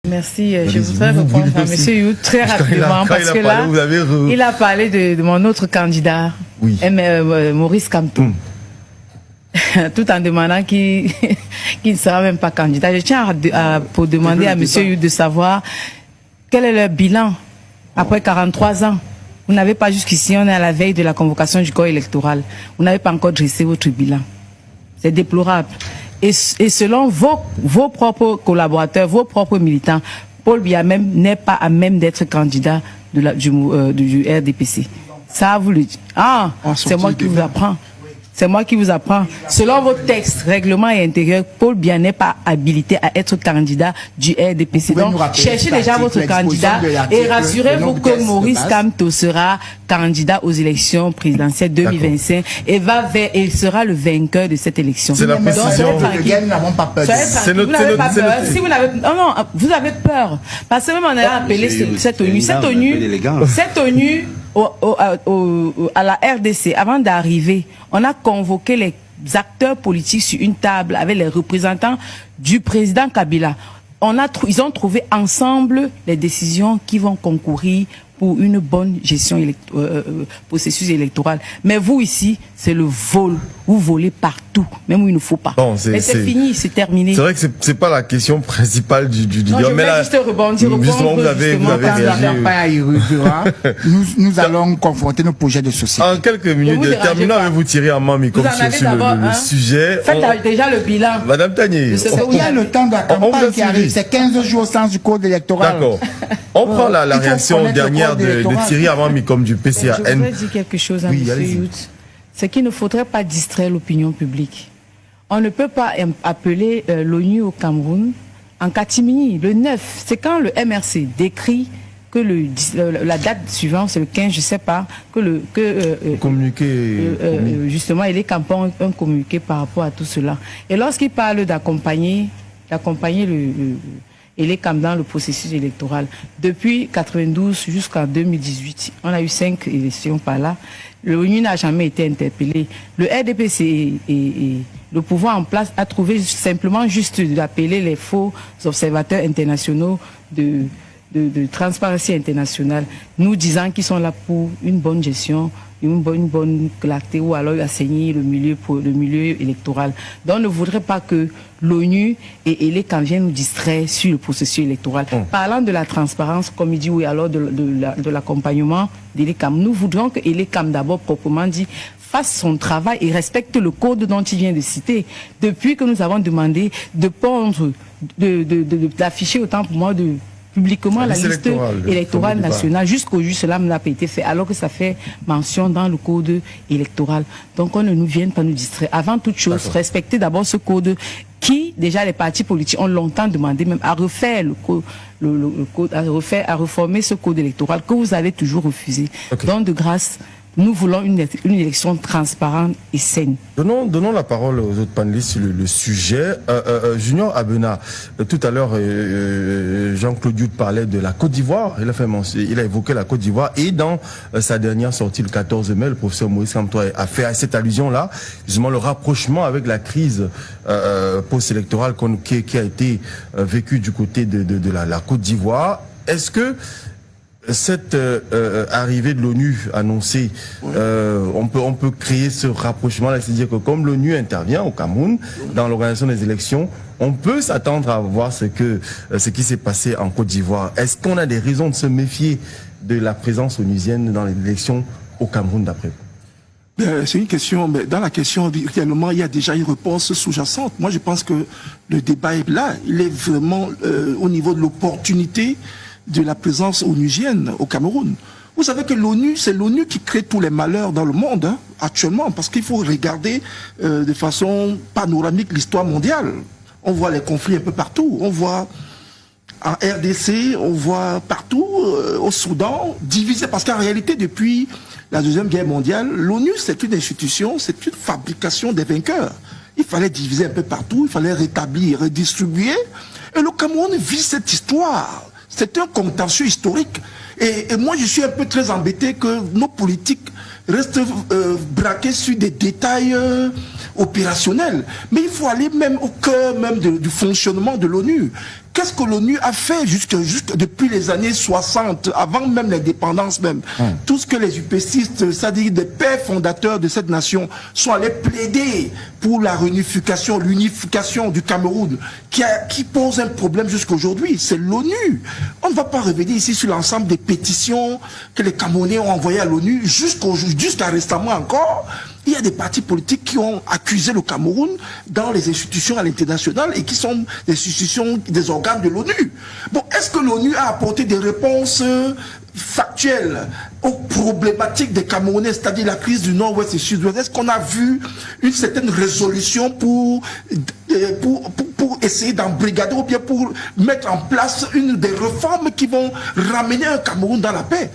Merci. Je voudrais répondre à M. You très rapidement parce que là, il a parlé de mon autre candidat, Maurice Kamto, tout en demandant qu'il ne sera même pas candidat. Je tiens pour demander à M. You de savoir quel est leur bilan après 43 ans. Vous n'avez pas jusqu'ici, on est à la veille de la convocation du corps électoral. Vous n'avez pas encore dressé votre bilan. C'est déplorable. Et selon vos propres collaborateurs, vos propres militants, Paul Biya n'est pas à même d'être candidat du RDPC. Ça, vous le dites. Ah, c'est moi qui vous apprends. C'est moi qui vous apprends. Selon vos textes, règlement et intérieur, Paul Biya n'est pas habilité à être candidat du RDPC. Donc, cherchez déjà votre candidat et rassurez-vous que Maurice Kamto sera candidat aux élections présidentielles 2025 et sera le vainqueur de cette élection. C'est la précision. Nous n'avons pas peur. Vous n'avez pas peur. Si vous n'avez, non, vous avez peur. Parce que même on a appelé cette ONU, à la RDC, avant d'arriver, on a convoqué les acteurs politiques sur une table avec les représentants du président Kabila. Ils ont trouvé ensemble les décisions qui vont concourir pour une bonne gestion processus électoral. Mais vous ici, c'est le vol. Vous volez partout, même où il ne faut pas. Bon, mais c'est fini, c'est terminé. C'est vrai que c'est pas la question principale du non, je vais juste rebondir. Justement, vous avez nous allons confronter nos projets de société. En quelques minutes, terminons avec vous Thierry Amami comme sur le sujet. Faites déjà le bilan. Madame Tanier. Il y a le temps de la campagne qui arrive. C'est 15 jours au sens du code électoral. D'accord. On prend la réaction dernière de Thierry Amami comme du PCAN. Je voudrais dire quelque chose à M. Youth. C'est qu'il ne faudrait pas distraire l'opinion publique. On ne peut pas appeler l'ONU au Cameroun en catimini. Le 9, c'est quand le MRC décrit que la date suivante, c'est le 15, je ne sais pas, justement, il est campant un communiqué par rapport à tout cela. Et lorsqu'il parle d'accompagner Elekam dans le processus électoral, depuis 92 jusqu'en 2018, on a eu 5 élections par là. L'ONU n'a jamais été interpellée. Le RDPC et le pouvoir en place a trouvé simplement juste d'appeler les faux observateurs internationaux de Transparency International, nous disant qu'ils sont là pour une bonne gestion, une bonne clarté ou alors assainir le milieu électoral. Donc on ne voudrait pas que l'ONU et Elekam viennent nous distraire sur le processus électoral. Parlant de la transparence, comme il dit, oui, alors de l'accompagnement d'Elekam, nous voudrions que Elekam d'abord proprement dit fasse son travail et respecte le code dont il vient de citer. Depuis que nous avons demandé de pondre, d'afficher autant pour moi publiquement la liste électorale nationale, jusqu'au jour cela n'a pas été fait, alors que ça fait mention dans le code électoral. Donc on ne nous vienne pas nous distraire. Avant toute chose, respecter d'abord ce code qui, déjà les partis politiques ont longtemps demandé même à refaire le code, à réformer ce code électoral que vous avez toujours refusé. Donc de grâce, nous voulons une élection transparente et saine. Donnons la parole aux autres panélistes sur le sujet. Junior Abena, tout à l'heure, Jean-Claude Youth parlait de la Côte d'Ivoire. Il a évoqué la Côte d'Ivoire et dans sa dernière sortie le 14 mai, le professeur Maurice Kamto a fait à cette allusion-là, justement le rapprochement avec la crise post-électorale qui a été vécue du côté de la Côte d'Ivoire. Est-ce que cette arrivée de l'ONU annoncée, on peut créer ce rapprochement-là, c'est-à-dire que comme l'ONU intervient au Cameroun dans l'organisation des élections, on peut s'attendre à voir ce qui s'est passé en Côte d'Ivoire. Est-ce qu'on a des raisons de se méfier de la présence onusienne dans les élections au Cameroun d'après vous? C'est une question, mais dans la question, réellement, il y a déjà une réponse sous-jacente. Moi, je pense que le débat est là. Il est vraiment au niveau de l'opportunité de la présence onusienne au Cameroun. Vous savez que l'ONU, c'est l'ONU qui crée tous les malheurs dans le monde, actuellement, parce qu'il faut regarder de façon panoramique l'histoire mondiale. On voit les conflits un peu partout. On voit en RDC, on voit partout, au Soudan, divisé, parce qu'en réalité, depuis la Deuxième Guerre mondiale, l'ONU, c'est une institution, c'est une fabrication des vainqueurs. Il fallait diviser un peu partout, il fallait rétablir, redistribuer. Et le Cameroun vit cette histoire. C'est un contentieux historique. Et moi, je suis un peu très embêté que nos politiques restent braqués sur des détails opérationnels. Mais il faut aller même au cœur même du fonctionnement de l'ONU. Qu'est-ce que l'ONU a fait jusque depuis les années 60, avant même l'indépendance même? Tout ce que les UPCistes, c'est-à-dire des pères fondateurs de cette nation, sont allés plaider pour la l'unification du Cameroun, qui pose un problème jusqu'aujourd'hui, c'est l'ONU. On ne va pas revenir ici sur l'ensemble des pétitions que les Camerounais ont envoyées à l'ONU jusqu'à récemment encore. Il y a des partis politiques qui ont accusé le Cameroun dans les institutions à l'international et qui sont des institutions, des organes de l'ONU. Bon, est-ce que l'ONU a apporté des réponses factuelles aux problématiques des Camerounais, c'est-à-dire la crise du Nord-Ouest et Sud-Ouest? Est-ce qu'on a vu une certaine résolution pour essayer d'embrigader ou bien pour mettre en place une des réformes qui vont ramener un Cameroun dans la paix?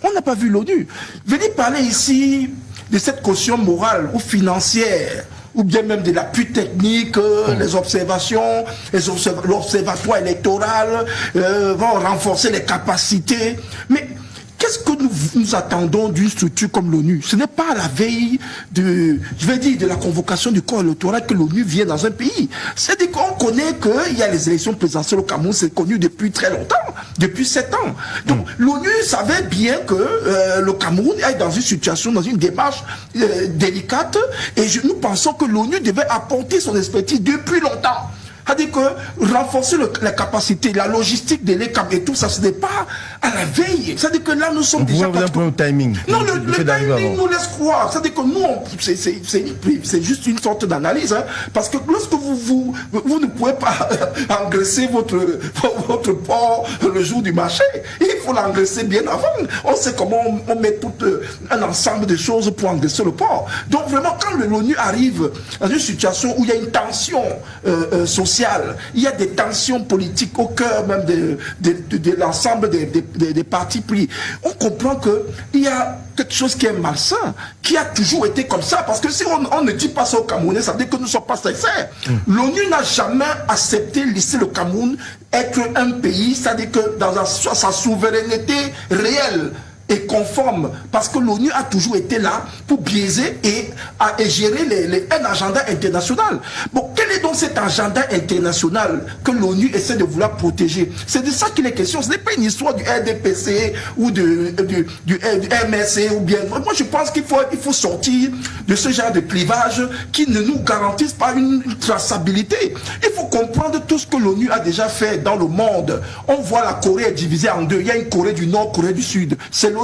On n'a pas vu l'ONU. Venez parler ici de cette caution morale ou financière, ou bien même de l'appui technique, les observations, l'observatoire électoral, vont renforcer les capacités. Mais qu'est-ce que nous attendons d'une structure comme l'ONU? Ce n'est pas à la veille de la convocation du corps électoral que l'ONU vient dans un pays. C'est-à-dire qu'on connaît qu'il y a les élections présidentielles au Cameroun, c'est connu depuis très longtemps, depuis 7 ans. Donc l'ONU savait bien que le Cameroun est dans une situation, dans une démarche délicate, et nous pensons que l'ONU devait apporter son expertise depuis longtemps. C'est-à-dire que renforcer la capacité, la logistique de l'ECAM et tout ça, ce n'est pas à la veille. C'est-à-dire que là, nous sommes déjà... Vous avez un problème de timing. Non, le timing nous laisse croire. C'est-à-dire que nous, c'est juste une sorte d'analyse. Hein, parce que lorsque vous ne pouvez pas engraisser votre porc le jour du marché, il faut l'engraisser bien avant. On sait comment on met tout un ensemble de choses pour engraisser le porc. Donc vraiment, quand l'ONU arrive dans une situation où il y a une tension sociale, il y a des tensions politiques au cœur même de l'ensemble des partis pris. On comprend qu'il y a quelque chose qui est malsain, qui a toujours été comme ça. Parce que si on ne dit pas ça au Camerounais, ça veut dire que nous ne sommes pas sincères. L'ONU n'a jamais accepté de laisser le Cameroun être un pays, c'est-à-dire que dans sa souveraineté réelle et conforme, parce que l'ONU a toujours été là pour biaiser et gérer un agenda international. Bon, quel est donc cet agenda international que l'ONU essaie de vouloir protéger? C'est de ça qu'il est question. Ce n'est pas une histoire du RDPC ou du MSC ou bien... Moi, je pense qu'il faut sortir de ce genre de clivage qui ne nous garantissent pas une traçabilité. Il faut comprendre tout ce que l'ONU a déjà fait dans le monde. On voit la Corée divisée en deux. Il y a une Corée du Nord, Corée du Sud. C'est l'ONU.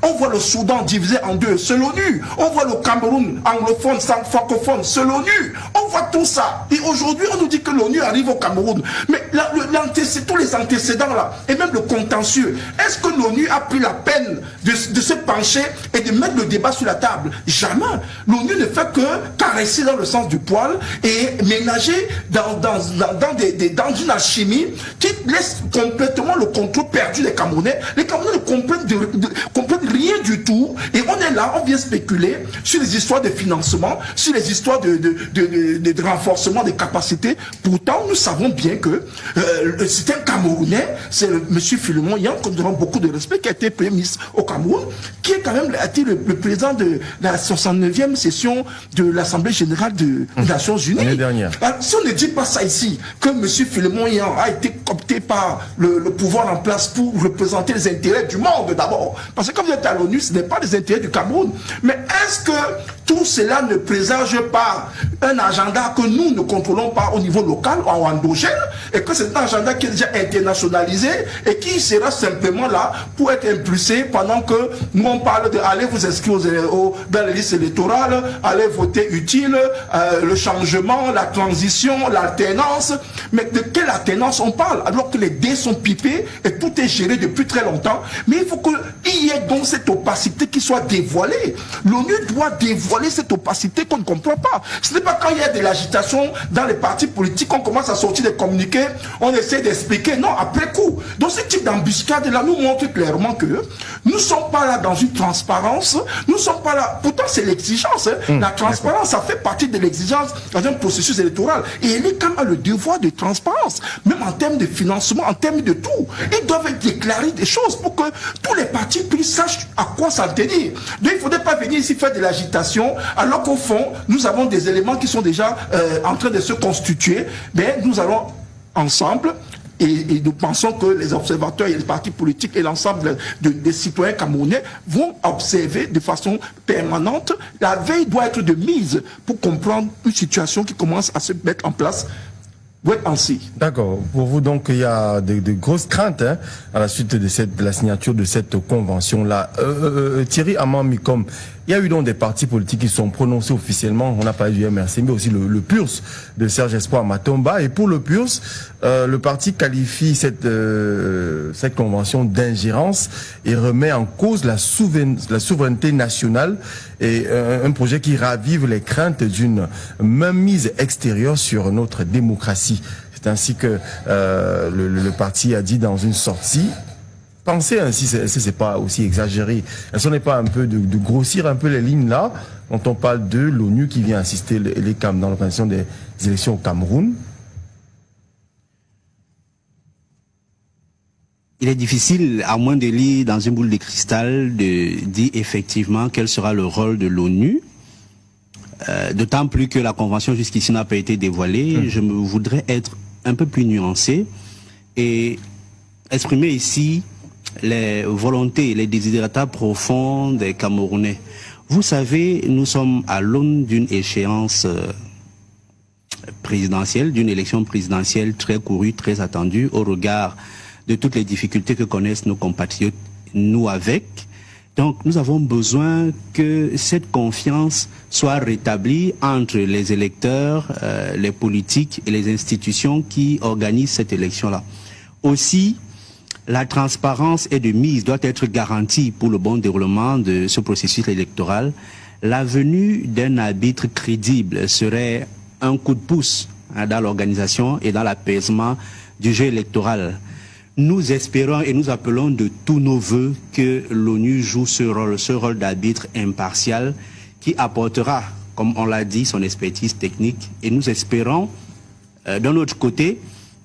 On voit le Soudan divisé en deux. C'est l'ONU. On voit le Cameroun anglophone, francophone. C'est l'ONU. On voit tout ça. Et aujourd'hui, on nous dit que l'ONU arrive au Cameroun. Mais tous les antécédents là, et même le contentieux, est-ce que l'ONU a pris la peine de se pencher et de mettre le débat sur la table? Jamais. L'ONU ne fait que caresser dans le sens du poil et ménager dans une alchimie qui laisse complètement le contrôle perdu des Camerounais. Les Camerounais ne comprennent rien du tout. Et on est là, on vient spéculer sur les histoires de financement, sur les histoires de renforcement des capacités. Pourtant, nous savons bien que c'est un Camerounais, c'est M. Philemon Yang, que nous avons beaucoup de respect, qui a été Premier ministre au Cameroun, qui est quand même le président de la 69e session de l'Assemblée générale des Nations Unies. L'année dernière. Alors, si on ne dit pas ça ici, que M. Philemon Yang a été coopté par le pouvoir en place pour représenter les intérêts du monde d'abord. Parce que comme vous êtes à l'ONU, ce n'est pas les intérêts du Cameroun. Mais est-ce que tout cela ne présage pas un agenda que nous ne contrôlons pas au niveau local ou endogène, et que c'est un agenda qui est déjà internationalisé et qui sera simplement là pour être impulsé pendant que nous on parle de aller vous inscrire dans les listes électorales, aller voter utile, le changement, la transition, l'alternance. Mais de quelle alternance on parle alors que les dés sont pipés et tout est géré depuis très longtemps? Mais il faut qu'il y ait donc cette opacité qui soit dévoilée. L'ONU doit dévoiler cette opacité qu'on ne comprend pas. Ce n'est pas quand il y a de l'agitation dans les partis politiques qu'on commence à sortir des communiqués, on essaie d'expliquer. Non, après coup. Donc ce type d'embuscade-là nous montre clairement que nous ne sommes pas là dans une transparence, nous ne sommes pas là, pourtant c'est l'exigence. La transparence, ça fait partie de l'exigence dans un processus électoral. Et elle est quand même le devoir de transparence, même en termes de financement, en termes de tout. Ils doivent déclarer des choses pour que tous les partis sachent à quoi s'en tenir. Donc il ne faudrait pas venir ici faire de l'agitation, alors qu'au fond, nous avons des éléments qui sont déjà en train de se constituer. Mais nous allons ensemble Et nous pensons que les observateurs et les partis politiques et l'ensemble des citoyens camerounais vont observer de façon permanente. La veille doit être de mise pour comprendre une situation qui commence à se mettre en place. D'accord. Pour vous, donc, il y a de grosses craintes à la suite de la signature de cette convention-là. Thierry Amand-Mikom, il y a eu donc des partis politiques qui sont prononcés officiellement. On a parlé du MRC, mais aussi le PURS de Serge Espoir Matomba. Et pour le PURS, le parti qualifie cette convention d'ingérence et remet en cause la souveraineté nationale et un projet qui ravive les craintes d'une mainmise extérieure sur notre démocratie. C'est ainsi que le parti a dit dans une sortie. Pensez ainsi, c'est pas aussi exagéré. Est-ce qu'on n'est pas un peu de grossir un peu les lignes là, quand on parle de l'ONU qui vient assister dans l'organisation des élections au Cameroun? Il est difficile, à moins de lire dans une boule de cristal, de dire effectivement quel sera le rôle de l'ONU. D'autant plus que la convention jusqu'ici n'a pas été dévoilée. Je voudrais être un peu plus nuancé et exprimer ici les volontés, les desiderata profonds des Camerounais. Vous savez, nous sommes à l'aune d'une échéance présidentielle, d'une élection présidentielle très courue, très attendue, au regard de toutes les difficultés que connaissent nos compatriotes, nous avec. Donc, nous avons besoin que cette confiance soit rétablie entre les électeurs, les politiques et les institutions qui organisent cette élection-là. Aussi, la transparence et de mise doit être garantie pour le bon déroulement de ce processus électoral. La venue d'un arbitre crédible serait un coup de pouce dans l'organisation et dans l'apaisement du jeu électoral. Nous espérons et nous appelons de tous nos voeux que l'ONU joue ce rôle d'arbitre impartial qui apportera, comme on l'a dit, son expertise technique. Et nous espérons, d'un autre côté,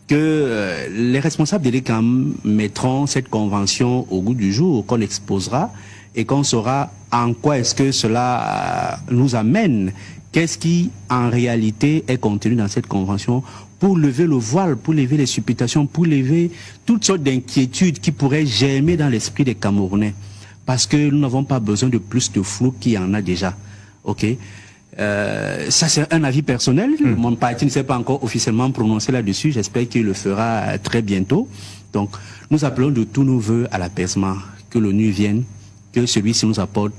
que les responsables de l'ECAM mettront cette convention au goût du jour, qu'on exposera et qu'on saura en quoi est-ce que cela nous amène, qu'est-ce qui en réalité est contenu dans cette convention pour lever le voile, pour lever les supputations, pour lever toutes sortes d'inquiétudes qui pourraient germer dans l'esprit des Camerounais. Parce que nous n'avons pas besoin de plus de flou qu'il y en a déjà. Ok? Ça c'est un avis personnel. Mon parti ne s'est pas encore officiellement prononcé là-dessus. J'espère qu'il le fera très bientôt. Donc nous appelons de tous nos voeux à l'apaisement, que l'ONU vienne, que celui-ci nous apporte,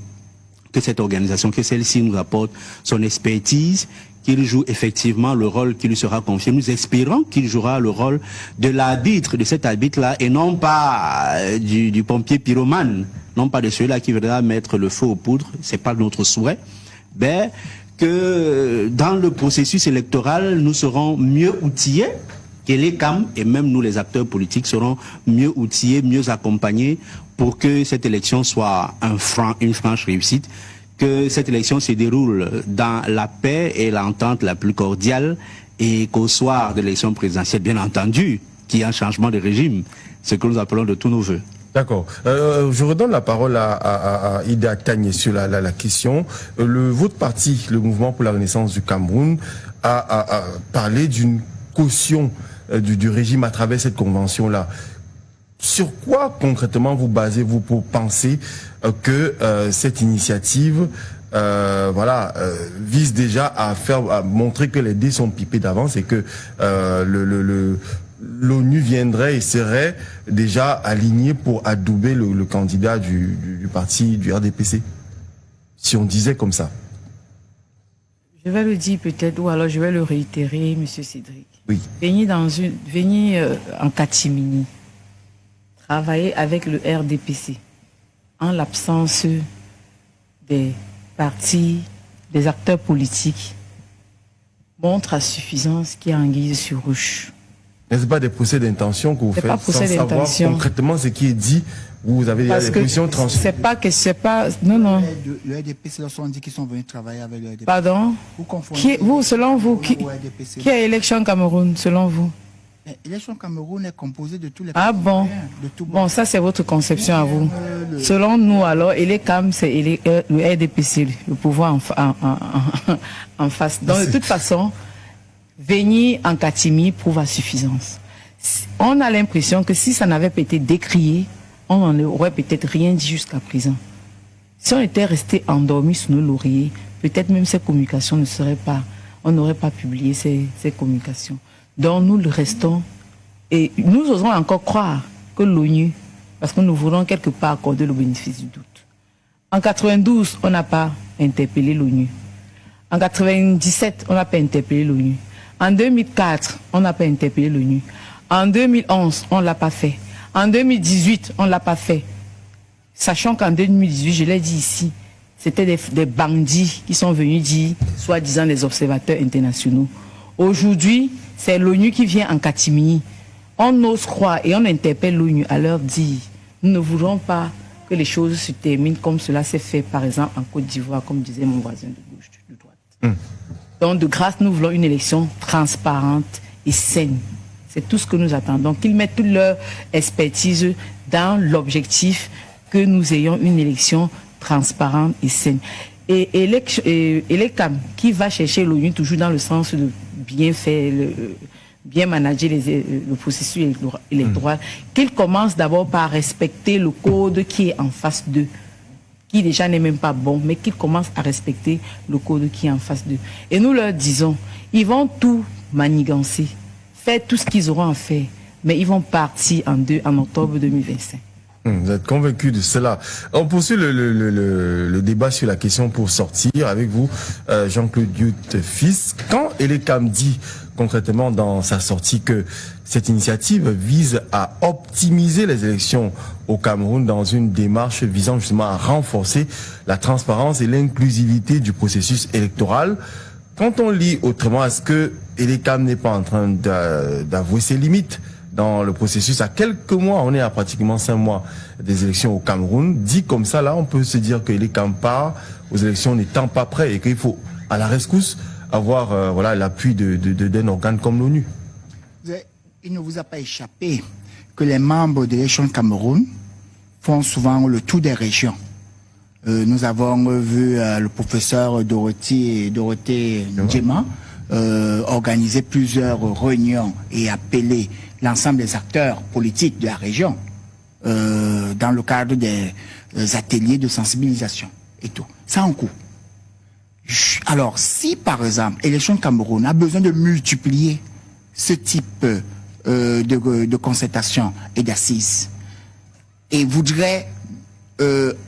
que cette organisation, que celle-ci nous apporte son expertise, qu'il joue effectivement le rôle qui lui sera confié. Nous espérons qu'il jouera le rôle de l'arbitre, de cet arbitre-là, et non pas du pompier pyromane, non pas de celui-là qui viendra mettre le feu aux poudres. C'est pas notre souhait. Ben, que dans le processus électoral, nous serons mieux outillés, que les CAM et même nous les acteurs politiques seront mieux outillés, mieux accompagnés pour que cette élection soit une franche réussite, que cette élection se déroule dans la paix et l'entente la plus cordiale et qu'au soir de l'élection présidentielle, bien entendu, qu'il y ait un changement de régime, ce que nous appelons de tous nos voeux. D'accord. Je redonne la parole à Ida Tagné sur la question. Votre parti, le Mouvement pour la Renaissance du Cameroun, a parlé d'une caution du régime à travers cette convention-là. Sur quoi concrètement vous basez-vous pour penser que cette initiative vise déjà à montrer que les dés sont pipés d'avance et que l'ONU viendrait et serait déjà aligné pour adouber le candidat du parti du RDPC, si on disait comme ça? Je vais le dire peut-être, ou alors je vais le réitérer, Monsieur Cédric. Oui. Venir en catimini, travailler avec le RDPC, en l'absence des partis, des acteurs politiques, montre à suffisance qu'il y a anguille sur roche. N'est-ce pas des procès d'intention que vous faites sans savoir concrètement ce qui est dit? Vous avez des positions transférées. C'est pas que c'est pas. Non. Le RDPC, lorsqu'on dit qu'ils sont venus travailler avec le RDPC. Pardon? Selon vous, qui a élection au Cameroun, selon vous? L'élection Cameroun est composée de tous les. Ah bon? Bon, ça c'est votre conception à vous. Selon nous, alors, et les CAM, c'est le RDPC, le pouvoir en face. Donc, de toute façon, venir en catimini prouve à suffisance. On a l'impression que si ça n'avait pas été décrié, on n'en aurait peut-être rien dit jusqu'à présent. Si on était resté endormi sous nos lauriers, peut-être même ces communications ne seraient pas, on n'aurait pas publié ces communications. Donc nous le restons, et nous osons encore croire que l'ONU, parce que nous voulons quelque part accorder le bénéfice du doute. En 92, on n'a pas interpellé l'ONU. En 97, on n'a pas interpellé l'ONU. En 2004, on n'a pas interpellé l'ONU. En 2011, on ne l'a pas fait. En 2018, on ne l'a pas fait. Sachant qu'en 2018, je l'ai dit ici, c'était des bandits qui sont venus dire, soi-disant des observateurs internationaux. Aujourd'hui, c'est l'ONU qui vient en catimini. On ose croire et on interpelle l'ONU à leur dire, nous ne voulons pas que les choses se terminent comme cela s'est fait, par exemple, en Côte d'Ivoire, comme disait mon voisin de gauche, de droite. Donc, de grâce, nous voulons une élection transparente et saine. C'est tout ce que nous attendons. Qu'ils mettent toute leur expertise dans l'objectif que nous ayons une élection transparente et saine. Et l'ECAM, qui va chercher l'ONU toujours dans le sens de bien faire, bien manager le processus électoral, qu'il commence d'abord par respecter le code qui est en face d'eux, qui déjà n'est même pas bon, mais qu'ils commencent à respecter le code qui est en face d'eux. Et nous leur disons, ils vont tout manigancer, faire tout ce qu'ils auront à faire, mais ils vont partir en octobre 2025. Vous êtes convaincu de cela. On poursuit le débat sur la question pour sortir avec vous, Jean-Claude Dioute fils. Quand l'ECAM dit concrètement dans sa sortie que cette initiative vise à optimiser les élections au Cameroun dans une démarche visant justement à renforcer la transparence et l'inclusivité du processus électoral, quand on lit autrement, est-ce que l'ECAM n'est pas en train d'avouer ses limites dans le processus? À quelques mois, on est à pratiquement 5 mois des élections au Cameroun. Dit comme ça, là, on peut se dire que l'ECAM part aux élections n'étant pas prêt et qu'il faut, à la rescousse, avoir voilà, l'appui d'un organe comme l'ONU. Il ne vous a pas échappé que les membres de l'Élection Cameroun font souvent le tour des régions. Nous avons vu le professeur Dorothée Ndjema organiser plusieurs réunions et appeler l'ensemble des acteurs politiques de la région dans le cadre des ateliers de sensibilisation et tout. Ça en cours. Alors, si par exemple, l'Élection Cameroun a besoin de multiplier ce type de concertation et d'assises et voudrait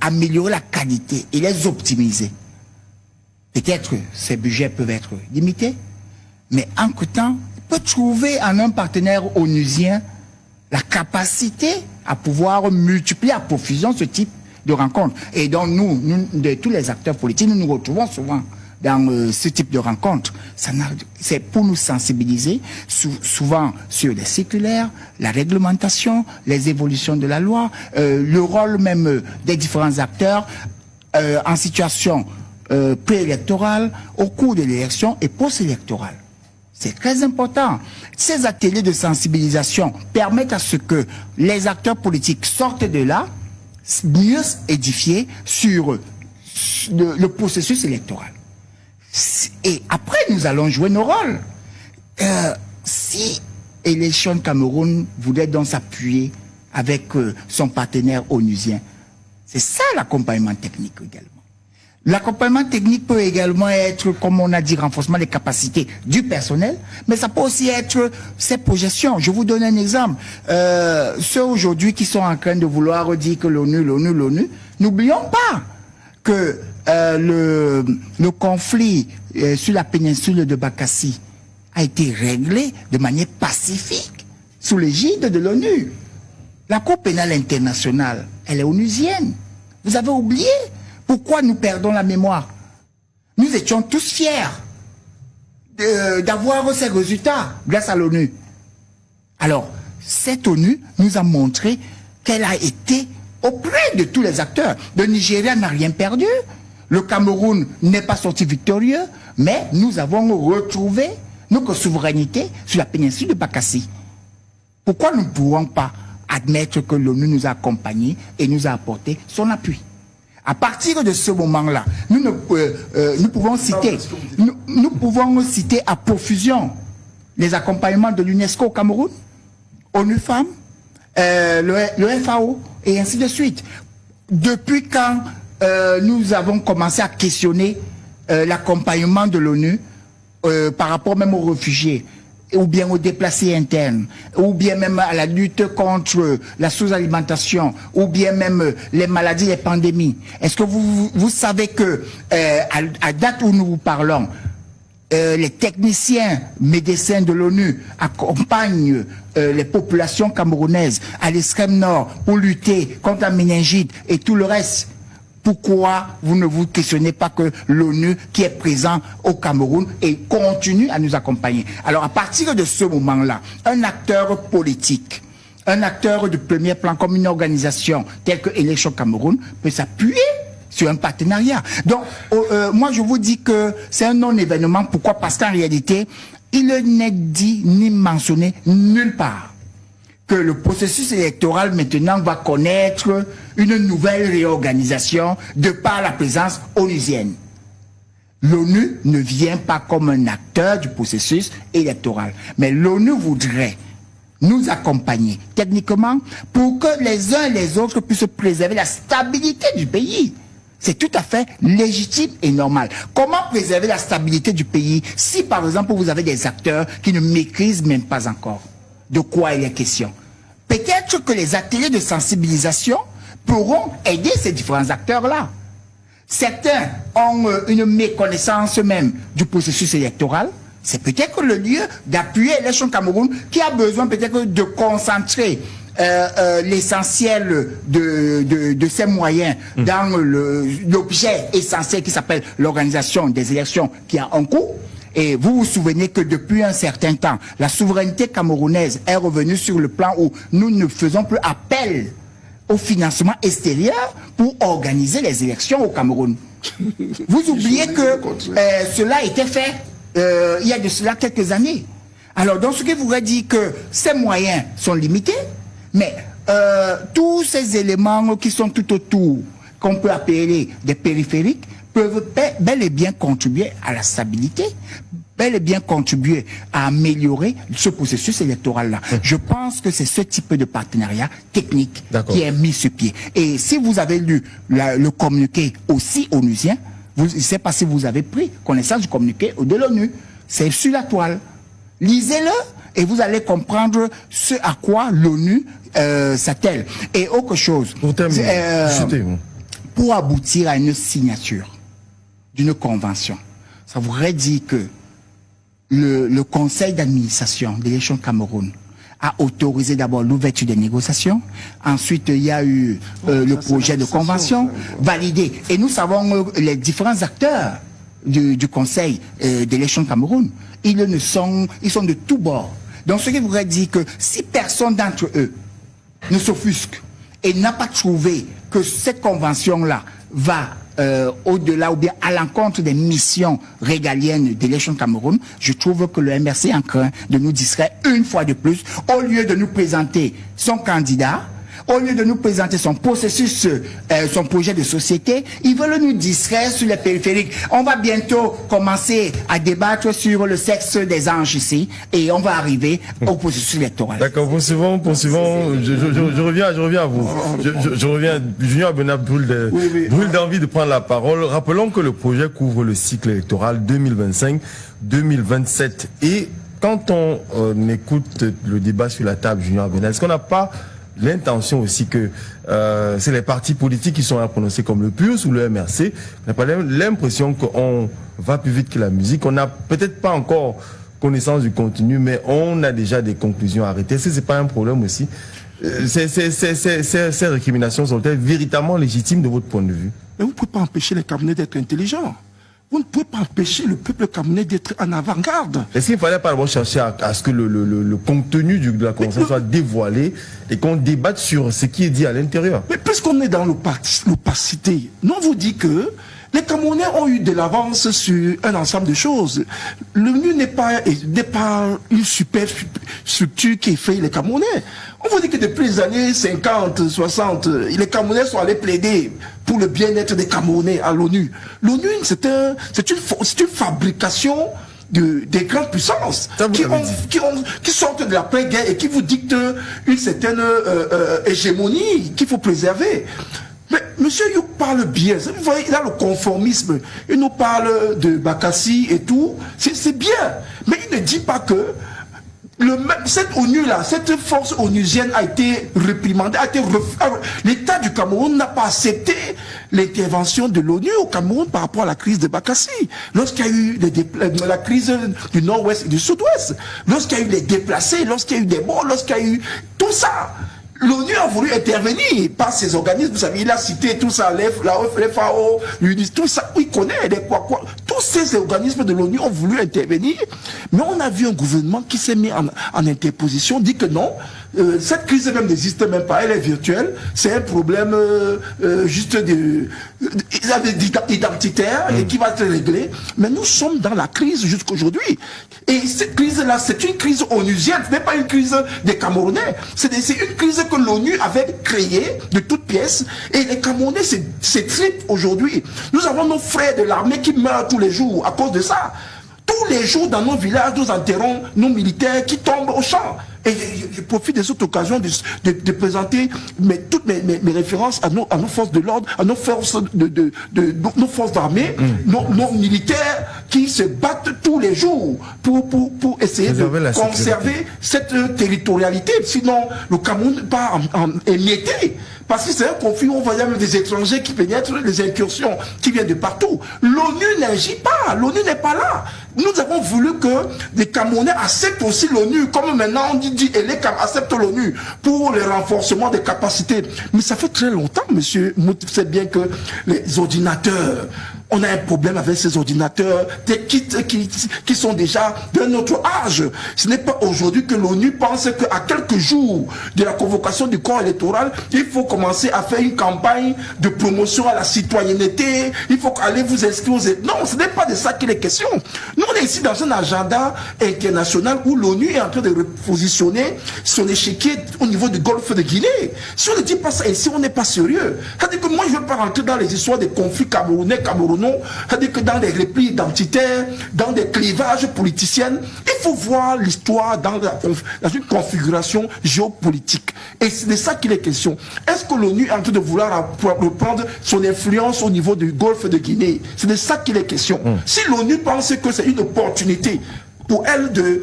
améliorer la qualité et les optimiser, peut-être ces budgets peuvent être limités, mais en temps, peut trouver en un partenaire onusien la capacité à pouvoir multiplier à profusion ce type de rencontres. Et donc nous de tous les acteurs politiques, nous nous retrouvons souvent dans ce type de rencontres. C'est pour nous sensibiliser souvent sur les circulaires, la réglementation, les évolutions de la loi, le rôle même des différents acteurs en situation préélectorale, au cours de l'élection et post-électorale. C'est très important. Ces ateliers de sensibilisation permettent à ce que les acteurs politiques sortent de là mieux édifiés sur le processus électoral. Et après, nous allons jouer nos rôles. Si l'Élection Cameroun voulait donc s'appuyer avec son partenaire onusien, c'est ça l'accompagnement technique également. L'accompagnement technique peut également être, comme on a dit, renforcement des capacités du personnel, mais ça peut aussi être ses projections. Je vous donne un exemple. Ceux aujourd'hui qui sont en train de vouloir dire que l'ONU, n'oublions pas que le conflit sur la péninsule de Bakassi a été réglé de manière pacifique sous l'égide de l'ONU. La Cour pénale internationale, elle est onusienne. Vous avez oublié? Pourquoi nous perdons la mémoire? Nous étions tous fiers d'avoir ces résultats grâce à l'ONU. Alors, cette ONU nous a montré qu'elle a été auprès de tous les acteurs. Le Nigeria n'a rien perdu, le Cameroun n'est pas sorti victorieux, mais nous avons retrouvé notre souveraineté sur la péninsule de Bakassi. Pourquoi nous ne pouvons pas admettre que l'ONU nous a accompagnés et nous a apporté son appui? À partir de ce moment-là, nous pouvons citer à profusion les accompagnements de l'UNESCO au Cameroun, ONU Femmes, le FAO, et ainsi de suite. Depuis quand nous avons commencé à questionner l'accompagnement de l'ONU par rapport même aux réfugiés, ou bien aux déplacés internes, ou bien même à la lutte contre la sous-alimentation, ou bien même les maladies, les pandémies. Est-ce que vous savez que à date où nous vous parlons, les techniciens médecins de l'ONU accompagnent les populations camerounaises à l'extrême nord pour lutter contre la méningite et tout le reste? Pourquoi vous ne vous questionnez pas que l'ONU qui est présent au Cameroun et continue à nous accompagner? Alors à partir de ce moment-là, un acteur politique, un acteur de premier plan comme une organisation telle que Élections Cameroun peut s'appuyer sur un partenariat. Donc moi je vous dis que c'est un non-événement. Pourquoi? Parce qu'en réalité, il n'est dit ni mentionné nulle part que le processus électoral maintenant va connaître une nouvelle réorganisation de par la présence onusienne. L'ONU ne vient pas comme un acteur du processus électoral, mais l'ONU voudrait nous accompagner techniquement pour que les uns et les autres puissent préserver la stabilité du pays. C'est tout à fait légitime et normal. Comment préserver la stabilité du pays si, par exemple, vous avez des acteurs qui ne maîtrisent même pas encore de quoi il est question? Peut-être que les ateliers de sensibilisation pourront aider ces différents acteurs-là. Certains ont une méconnaissance même du processus électoral. C'est peut-être le lieu d'appuyer Élections Cameroun qui a besoin peut-être de concentrer l'essentiel de ces moyens dans l'objet essentiel qui s'appelle l'organisation des élections qui a en cours. Et vous vous souvenez que depuis un certain temps, la souveraineté camerounaise est revenue sur le plan où nous ne faisons plus appel au financement extérieur pour organiser les élections au Cameroun. Vous oubliez que cela a été fait il y a de cela quelques années. Alors, donc, ce qui voudrait dire que ces moyens sont limités, mais tous ces éléments qui sont tout autour, qu'on peut appeler des périphériques, peuvent bel et bien contribuer à la stabilité, bel et bien contribuer à améliorer ce processus électoral-là. Je pense que c'est ce type de partenariat technique qui est mis sur pied. Et si vous avez lu le communiqué aussi onusien, je ne sais pas si vous avez pris connaissance du communiqué de l'ONU. C'est sur la toile. Lisez-le et vous allez comprendre ce à quoi l'ONU s'attelle. Et autre chose, pour aboutir à une signature d'une convention, ça voudrait dire que le conseil d'administration d'Élections Cameroun a autorisé d'abord l'ouverture des négociations. Ensuite, il y a eu le projet de convention validé. Et nous savons les différents acteurs du conseil d'Élections Cameroun. Ils sont de tous bords. Donc, ce qui voudrait dire que si personne d'entre eux ne s'offusque et n'a pas trouvé que cette convention-là va au-delà ou bien à l'encontre des missions régaliennes d'Élections Cameroun, je trouve que le MRC est en train de nous distraire une fois de plus. Au lieu de nous présenter son candidat, au lieu de nous présenter son processus, son projet de société, ils veulent nous distraire sur les périphériques. On va bientôt commencer à débattre sur le sexe des anges ici et on va arriver au processus électoral. D'accord, poursuivons. Je reviens à vous. Je reviens. Junior Abena brûle d'envie de prendre la parole. Rappelons que le projet couvre le cycle électoral 2025-2027. Et quand on écoute le débat sur la table, Junior Abena, est-ce qu'on n'a pas l'intention aussi que c'est les partis politiques qui sont à prononcer comme le PURS ou le MRC? On n'a pas l'impression qu'on va plus vite que la musique. On n'a peut-être pas encore connaissance du contenu, mais on a déjà des conclusions arrêtées. Est-ce que c'est pas un problème aussi? Ces récriminations sont-elles véritablement légitimes de votre point de vue? Mais vous ne pouvez pas empêcher les Camerounais d'être intelligents. Vous ne pouvez pas empêcher le peuple camerounais d'être en avant-garde. Est-ce qu'il ne fallait pas d'abord chercher à ce que le contenu de la conversation soit dévoilé et qu'on débatte sur ce qui est dit à l'intérieur? Mais puisqu'on est dans l'opacité, nous on vous dit que les Camerounais ont eu de l'avance sur un ensemble de choses. L'ONU n'est pas une super structure qui effraie les Camerounais. On vous dit que depuis les années 50, 60, les Camerounais sont allés plaider pour le bien-être des Camerounais à l'ONU. L'ONU, c'est une fabrication des grandes puissances qui sortent de l'après-guerre et qui vous dictent une certaine hégémonie qu'il faut préserver. Mais M. Youk parle bien, vous voyez, il a le conformisme, il nous parle de Bakassi et tout, c'est bien, mais il ne dit pas que cette ONU-là, cette force onusienne a été réprimandée, l'État du Cameroun n'a pas accepté l'intervention de l'ONU au Cameroun par rapport à la crise de Bakassi. Lorsqu'il y a eu la crise du Nord-Ouest et du Sud-Ouest, lorsqu'il y a eu les déplacés, lorsqu'il y a eu des morts, lorsqu'il y a eu tout ça, l'ONU a voulu intervenir par ces organismes, vous savez, il a cité tout ça, la FAO, tout ça, il connaît, tous ces organismes de l'ONU ont voulu intervenir, mais on a vu un gouvernement qui s'est mis en interposition, dit que non, cette crise même n'existe même pas, elle est virtuelle, c'est un problème juste identitaire et qui va être réglé, mais nous sommes dans la crise jusqu'aujourd'hui. Et cette crise-là, c'est une crise onusienne, ce n'est pas une crise des Camerounais, c'est une crise que l'ONU avait créée de toutes pièces, et les Camerounais s'étripent aujourd'hui. Nous avons nos frères de l'armée qui meurent tous les jours à cause de ça. Tous les jours dans nos villages, nous enterrons nos militaires qui tombent au champ. Et je profite de cette occasion de présenter toutes mes références à nos forces de l'ordre, à nos forces nos forces d'armée, nos militaires qui se battent tous les jours pour essayer de conserver cette territorialité. Sinon, le Cameroun part en émietté. Parce que c'est un conflit où on voit même des étrangers qui pénètrent, des incursions qui viennent de partout. L'ONU n'agit pas, l'ONU n'est pas là. Nous avons voulu que les Camerounais acceptent aussi l'ONU, comme maintenant on dit et les Camerounais acceptent l'ONU pour le renforcement des capacités. Mais ça fait très longtemps, monsieur Mout, c'est bien que les ordinateurs, on a un problème avec ces ordinateurs, des kits qui sont déjà d'un autre âge. Ce n'est pas aujourd'hui que l'ONU pense qu'à quelques jours de la convocation du corps électoral, il faut commencer à faire une campagne de promotion à la citoyenneté, il faut aller vous inscrire aux... Non, ce n'est pas de ça qu'il est question. Nous, on est ici dans un agenda international où l'ONU est en train de repositionner son échiquier au niveau du golfe de Guinée. Si on ne dit pas ça ici, on n'est pas sérieux. C'est-à-dire que moi, je ne veux pas rentrer dans les histoires des conflits camerounais, c'est-à-dire que dans des replis identitaires, dans des clivages politiciens, il faut voir l'histoire dans une configuration géopolitique. Et c'est de ça qu'il est question. Est-ce que l'ONU est en train de vouloir reprendre son influence au niveau du golfe de Guinée? C'est de ça qu'il est question. Si l'ONU pense que c'est une opportunité pour elle de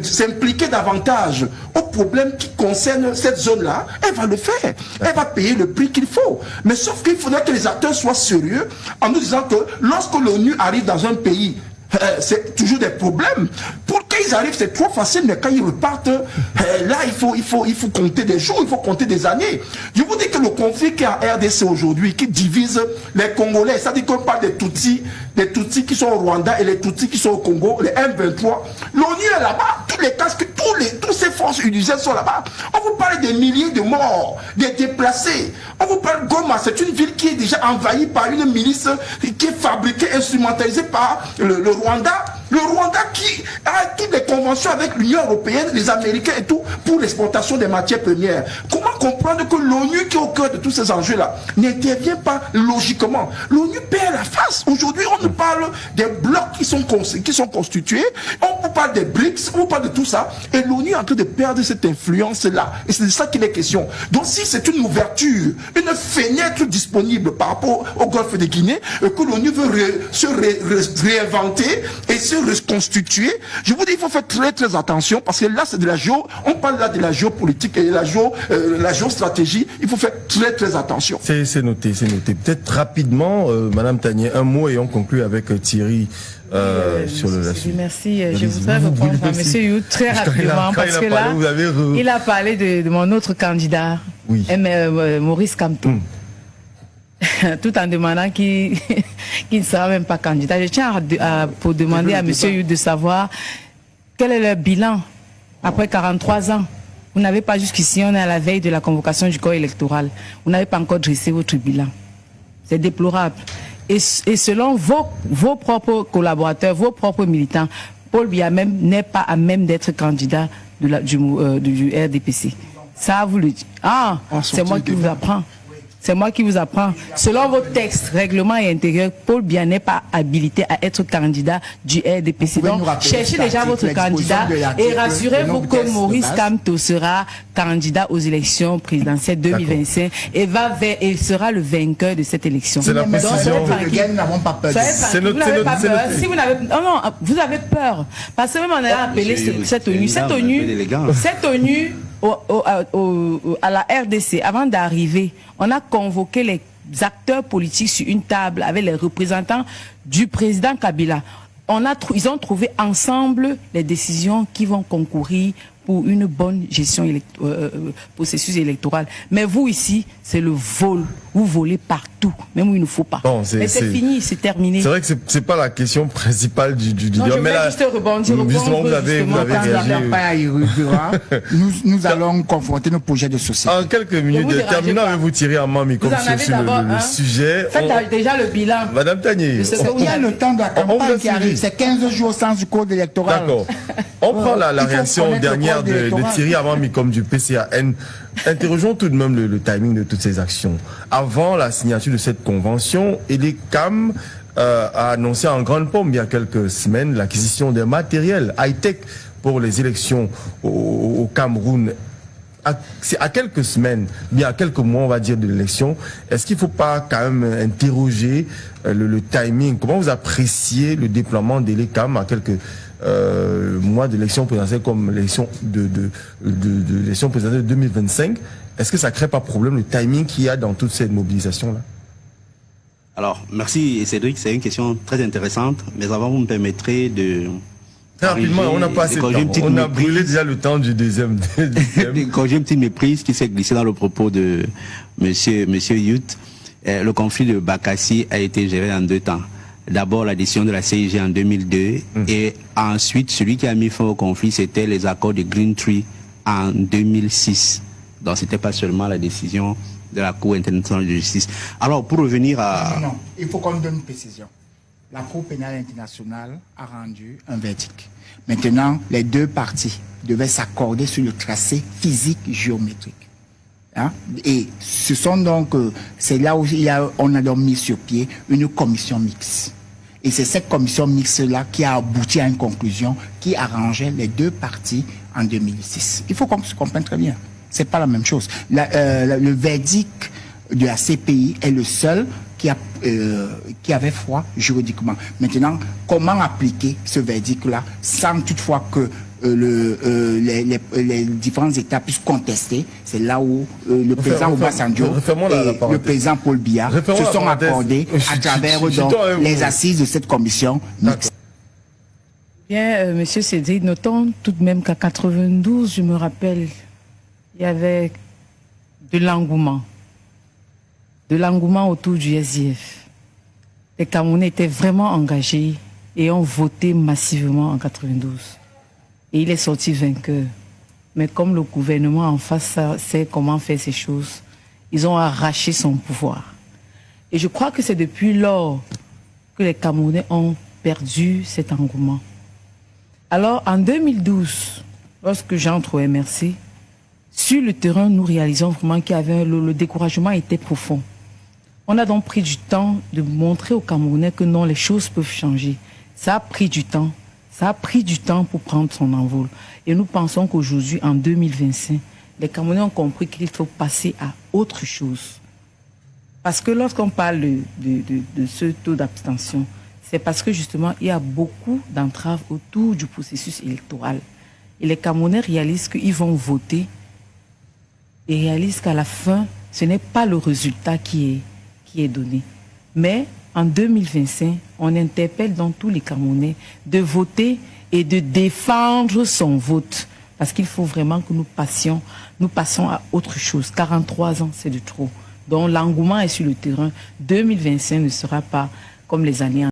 s'impliquer davantage aux problèmes qui concernent cette zone-là, elle va le faire. Elle va payer le prix qu'il faut. Mais sauf qu'il faudrait que les acteurs soient sérieux en nous disant que lorsque l'ONU arrive dans un pays, c'est toujours des problèmes. Pour qu'ils arrivent, c'est trop facile, mais quand ils repartent, là, il faut compter des jours, il faut compter des années. Je vous dis que le conflit qui est en RDC aujourd'hui, qui divise les Congolais, c'est-à-dire qu'on parle des Tutsis qui sont au Rwanda et les Tutsis qui sont au Congo, les M23, l'ONU est là-bas, tous les casques, tous ces forces unitaires sont là-bas. On vous parle des milliers de morts, des déplacés. On vous parle de Goma, c'est une ville qui est déjà envahie par une milice qui est fabriquée, instrumentalisée par le Rwanda. Le Rwanda qui a toutes les conventions avec l'Union européenne, les Américains et tout, pour l'exportation des matières premières. Comment comprendre que l'ONU, qui est au cœur de tous ces enjeux-là, n'intervient pas logiquement? L'ONU perd la face. Aujourd'hui, on nous parle des blocs qui sont constitués, on vous parle des BRICS, on vous parle de tout ça, et l'ONU est en train de perdre cette influence-là. Et c'est de ça qu'il est question. Donc si c'est une ouverture, une fenêtre disponible par rapport au golfe de Guinée, que l'ONU veut se réinventer et se reconstituer, je vous dis, il faut faire très très attention, parce que là c'est de la on parle là de la géopolitique et la géostratégie, il faut faire très très attention. C'est noté, c'est noté. Peut-être rapidement, Madame Tanier, un mot et on conclut avec Thierry. Sur la suite. Merci. Je voudrais répondre à M. You très rapidement, parce que là, il a parlé de mon autre candidat, oui. Maurice Kamto. Tout en demandant qu'il ne sera même pas candidat. Je tiens pour demander à M. You de savoir quel est le bilan après 43 ans. Vous n'avez pas jusqu'ici, on est à la veille de la convocation du corps électoral. Vous n'avez pas encore dressé votre bilan. C'est déplorable. Et selon vos propres collaborateurs, vos propres militants, Paul Biya même n'est pas à même d'être candidat du RDPC. Ça, vous le dites. Ah, c'est moi qui vous apprends. C'est moi qui vous apprends. Selon votre texte, règlement et intérieur, Paul Biya n'est pas habilité à être candidat du RDPC. Donc, cherchez déjà votre candidat et rassurez-vous que Maurice Kamto sera candidat aux élections présidentielles 2025 et sera le vainqueur de cette élection. C'est la précision. Nous n'avons pas peur. C'est Vous n'avez pas peur. Si vous n'avez, non, vous avez peur. Parce que même on a appelé cette ONU, à la RDC, avant d'arriver, on a convoqué les acteurs politiques sur une table avec les représentants du président Kabila. Ils ont trouvé ensemble les décisions qui vont concourir pour une bonne gestion processus électoral. Mais vous ici, c'est le vol. Vous volez partout, même où il ne faut pas. Bon, mais c'est fini, c'est terminé. C'est vrai que c'est pas la question principale du non, débat. Mais là, juste rebondir. Justement, vous avez réagi. Nous allons confronter nos projets de société. En quelques minutes, terminons avec vous, Thierry Amami, comme sur le sujet. Faites déjà le bilan. Madame Tanier. Il y a le temps de la campagne qui arrive. C'est 15 jours sans du code électoral. D'accord. On prend la réaction dernière de Thierry Amami comme du PCAN. Interrogeons tout de même le timing de toutes ces actions. Avant la signature de cette convention, EDECAM a annoncé en grande pompe il y a quelques semaines l'acquisition d'un matériel high-tech pour les élections au Cameroun. À quelques semaines, bien à quelques mois, on va dire, de l'élection, est-ce qu'il ne faut pas quand même interroger le timing? Comment vous appréciez le déploiement d'EDECAM à quelques mois d'élection présidentielle comme l'élection de l'élection présidentielle de 2025? Est-ce que ça ne crée pas problème le timing qu'il y a dans toute cette mobilisation-là? Alors, merci Cédric, c'est une question très intéressante, mais avant vous me permettrez de... Très rapidement, on n'a pas assez de temps. On a brûlé déjà le temps du deuxième. Quand j'ai une petite méprise qui s'est glissée dans le propos de monsieur Youth, le conflit de Bakassi a été géré en 2 temps. D'abord la décision de la CIG en 2002 et ensuite celui qui a mis fin au conflit, c'était les accords de Green Tree en 2006. Donc c'était pas seulement la décision de la Cour internationale de justice. Alors pour revenir à... Non, il faut qu'on donne une précision. La Cour pénale internationale a rendu un verdict. Maintenant, les 2 parties devaient s'accorder sur le tracé physique géométrique. Hein? Et ce sont donc, c'est là où on a donc mis sur pied une commission mixte. Et c'est cette commission mixte-là qui a abouti à une conclusion qui arrangeait les 2 parties en 2006. Il faut qu'on se comprenne très bien. C'est pas la même chose. Le verdict de la CPI est le seul qui avait foi juridiquement. Maintenant, comment appliquer ce verdict-là sans toutefois que les différents États puissent contester? C'est là où le président Obasanjo et le président Paul Biya se sont accordés à travers les assises de cette commission mixte. Bien, monsieur Cédric, notons tout de même qu'à 92, je me rappelle, il y avait de l'engouement autour du SDF. Les Camerounais étaient vraiment engagés et ont voté massivement en 92. Et il est sorti vainqueur. Mais comme le gouvernement en face sait comment faire ces choses, ils ont arraché son pouvoir. Et je crois que c'est depuis lors que les Camerounais ont perdu cet engouement. Alors en 2012, lorsque j'entre au MRC, sur le terrain, nous réalisons vraiment qu'il y avait le découragement était profond. On a donc pris du temps de montrer aux Camerounais que non, les choses peuvent changer. Ça a pris du temps. Ça a pris du temps pour prendre son envol. Et nous pensons qu'aujourd'hui, en 2025, les Camerounais ont compris qu'il faut passer à autre chose. Parce que lorsqu'on parle de ce taux d'abstention, c'est parce que justement, il y a beaucoup d'entraves autour du processus électoral. Et les Camerounais réalisent qu'ils vont voter et réalisent qu'à la fin, ce n'est pas le résultat qui est donné. Mais en 2025, on interpelle donc tous les Camerounais de voter et de défendre son vote. Parce qu'il faut vraiment que nous passons à autre chose. 43 ans, c'est de trop. Donc l'engouement est sur le terrain. 2025 ne sera pas comme les années